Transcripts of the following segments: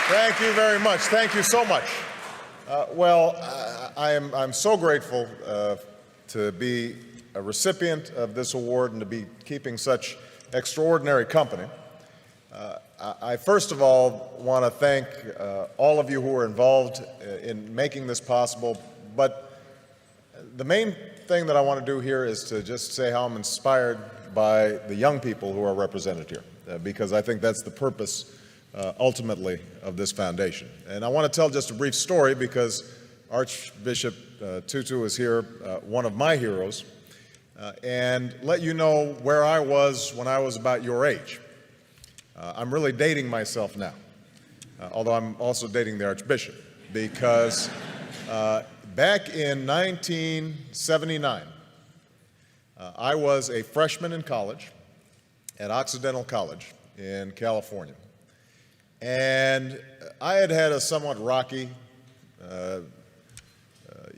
Thank you very much. Thank you so much. I'm so grateful to be a recipient of this award and to be keeping such extraordinary company. I first of all want to thank all of you who are involved in making this possible, but the main thing that I want to do here is to just say how I'm inspired by the young people who are represented here, because I think that's the purpose ultimately of this foundation. And I want to tell just a brief story because Archbishop Tutu is here, one of my heroes, and let you know where I was when I was about your age. I'm really dating myself now, although I'm also dating the Archbishop, because back in 1979, I was a freshman in college at Occidental College in California. And I had had a somewhat rocky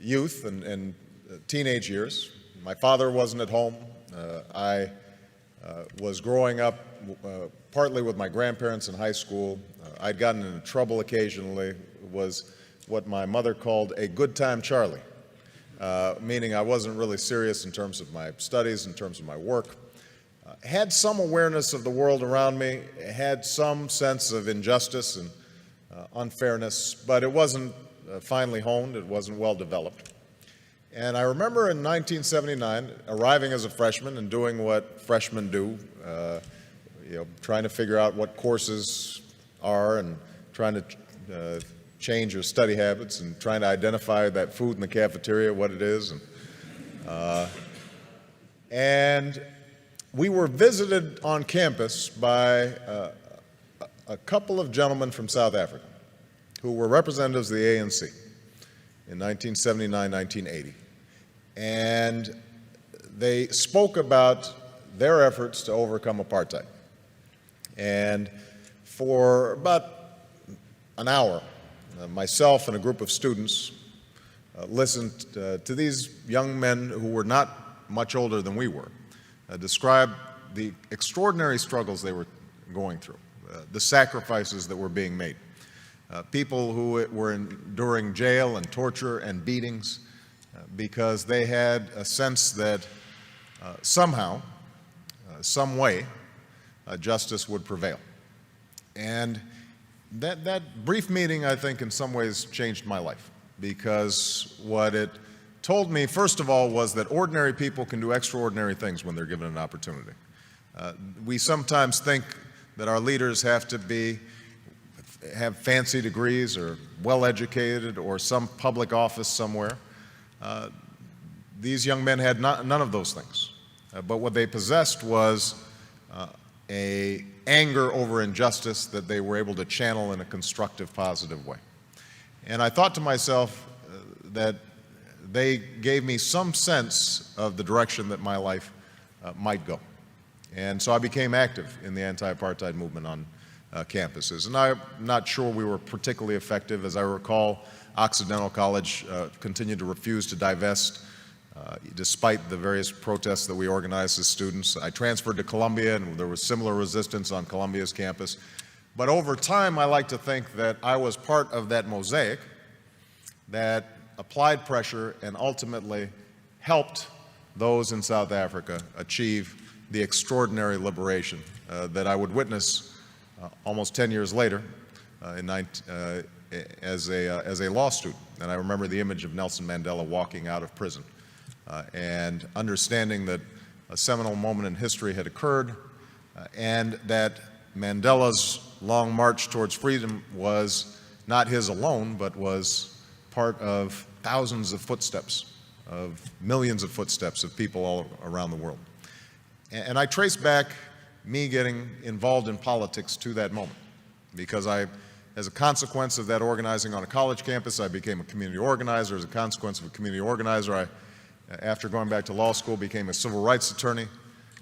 youth and teenage years. My father wasn't at home. I was growing up partly with my grandparents in high school. I'd gotten into trouble occasionally, was what my mother called a good time Charlie, meaning I wasn't really serious in terms of my studies, in terms of my work. Had some awareness of the world around me, had some sense of injustice and unfairness, but it wasn't finely honed, it wasn't well developed. And I remember in 1979 arriving as a freshman and doing what freshmen do, trying to figure out what courses are and trying to change your study habits and trying to identify that food in the cafeteria, what it is. And we were visited on campus by a couple of gentlemen from South Africa who were representatives of the ANC in 1979, 1980. And they spoke about their efforts to overcome apartheid. And for about an hour, myself and a group of students listened to these young men who were not much older than we were describe the extraordinary struggles they were going through, the sacrifices that were being made, people who were enduring jail and torture and beatings because they had a sense that somehow, some way, justice would prevail. And that brief meeting, I think, in some ways changed my life, because what it told me, first of all, was that ordinary people can do extraordinary things when they're given an opportunity. We sometimes think that our leaders have to have fancy degrees or well-educated or some public office somewhere. These young men had none of those things. But what they possessed was an anger over injustice that they were able to channel in a constructive, positive way. And I thought to myself that they gave me some sense of the direction that my life might go. And so I became active in the anti-apartheid movement on campuses. And I'm not sure we were particularly effective. As I recall, Occidental College continued to refuse to divest despite the various protests that we organized as students. I transferred to Columbia, and there was similar resistance on Columbia's campus. But over time, I like to think that I was part of that mosaic that applied pressure and ultimately helped those in South Africa achieve the extraordinary liberation that I would witness almost 10 years later as a law student. And I remember the image of Nelson Mandela walking out of prison and understanding that a seminal moment in history had occurred and that Mandela's long march towards freedom was not his alone, but was part of thousands of footsteps, of millions of footsteps of people all around the world. And I trace back me getting involved in politics to that moment, because as a consequence of that organizing on a college campus, I became a community organizer. As a consequence of a community organizer, after going back to law school, became a civil rights attorney.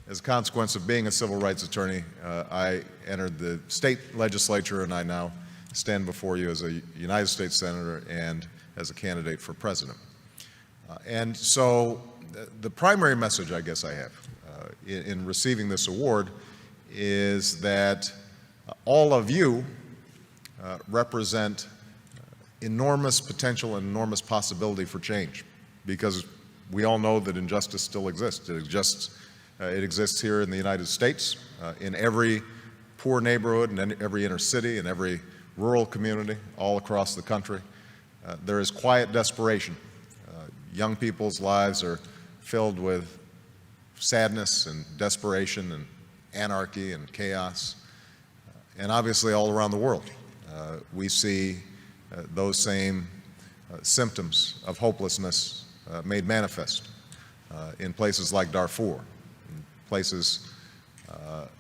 As a consequence of being a civil rights attorney, I entered the state legislature, and I now stand before you as a United States Senator and as a candidate for president. And so the primary message I guess I have in receiving this award is that all of you represent enormous potential and enormous possibility for change, because we all know that injustice still exists. It exists here in the United States, in every poor neighborhood, and every inner city, and every rural community, all across the country. There is quiet desperation. Young people's lives are filled with sadness and desperation and anarchy and chaos. And obviously all around the world, we see those same symptoms of hopelessness made manifest in places like Darfur, in places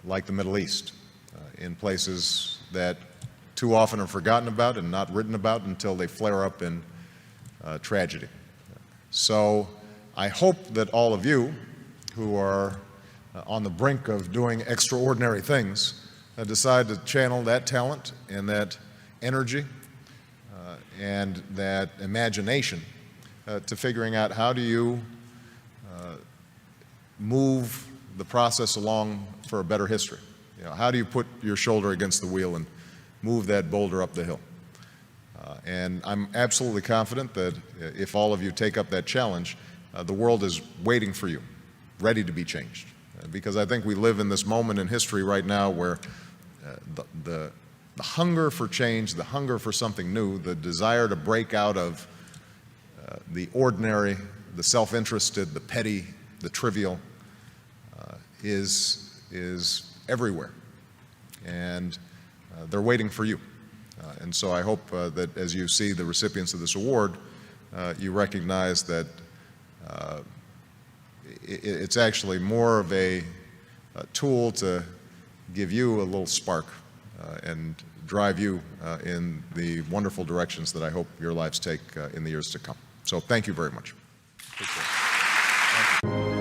like the Middle East, in places that too often are forgotten about and not written about until they flare up in tragedy. So I hope that all of you who are on the brink of doing extraordinary things decide to channel that talent and that energy and that imagination to figuring out how do you move the process along for a better history. You know, how do you put your shoulder against the wheel and move that boulder up the hill? And I'm absolutely confident that if all of you take up that challenge, the world is waiting for you, ready to be changed. Because I think we live in this moment in history right now where the hunger for change, the hunger for something new, the desire to break out of the ordinary, the self-interested, the petty, the trivial, is everywhere. And they're waiting for you. And so I hope that as you see the recipients of this award, you recognize that it's actually more of a tool to give you a little spark and drive you in the wonderful directions that I hope your lives take in the years to come. So thank you very much. Appreciate it. Thank you.